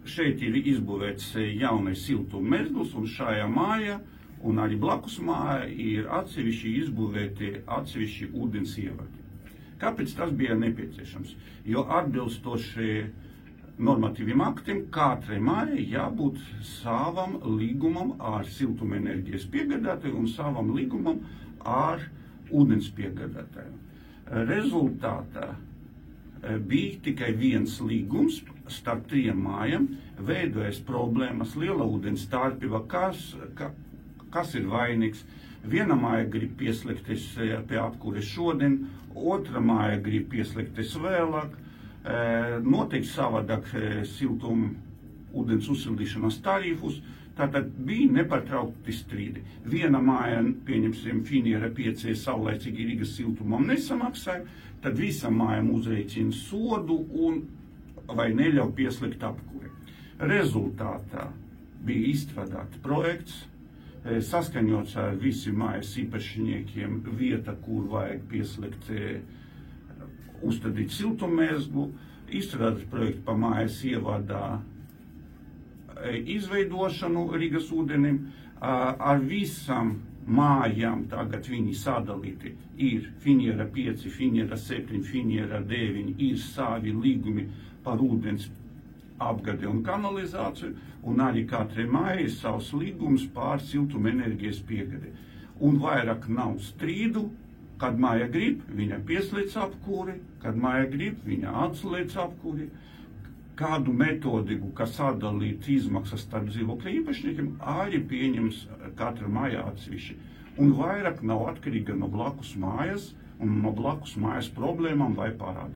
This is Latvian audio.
Šeit ir izbūvēts jaunais siltummezgls, un šajā mājā un arī blakus māja ir atsevišķi izbūvēti atsevišķi ūdens ievadi. Kāpēc tas bija nepieciešams? Jo atbilstoši normatīviem aktiem katrai mājai jābūt savam līgumam ar siltumenerģijas piegādātāju un savam līgumam ar ūdens piegādātāju. Rezultātā bija tikai viens līgums starp 3 mājām, veidojas problēmas, liela ūdens starpība, kas ir vainīgs. Viena māja grib pieslēgties pie apkūres šodien, otra māja grib pieslēgties vēlāk, notiek savādāk siltuma ūdens uzsildīšanas tarifus, tātad bija nepārtraukti strīdi. Viena māja, pieņemsim, Finiera 5 saulaicīgi Rīgas siltumam nesamaksāja, tad visa mājām uzreicina sodu un vai neļauj pieslēgt apkuri. Rezultātā bija izstrādāts projekts, saskaņots ar visiem mājas īpašniekiem vieta, kur vajag pieslēgt, uzstādīt siltummezglu, izstrādāts projekts pa mājas ievadā izveidošanu Rīgas ūdenim, ar visam mājām tagad viņi sadalīti ir Finiera 5, Finiera 7, Finiera 9, ir savi līgumi par ūdens apgadi un kanalizāciju, un arī katrai mājai ir savs līgums pār siltumenerģijas piegadi. Un vairāk nav strīdu, kad māja grib, viņa pieslēdz apkuri, kad māja grib, viņa atslēdz apkuri. Kādu metodiku, kas sadalīt izmaksas starp dzīvokļa īpašniekiem, arī pieņems katra māja atsevišķi. Un vairāk nav atkarīga no blakus mājas un no blakus mājas problēmām vai parādiem.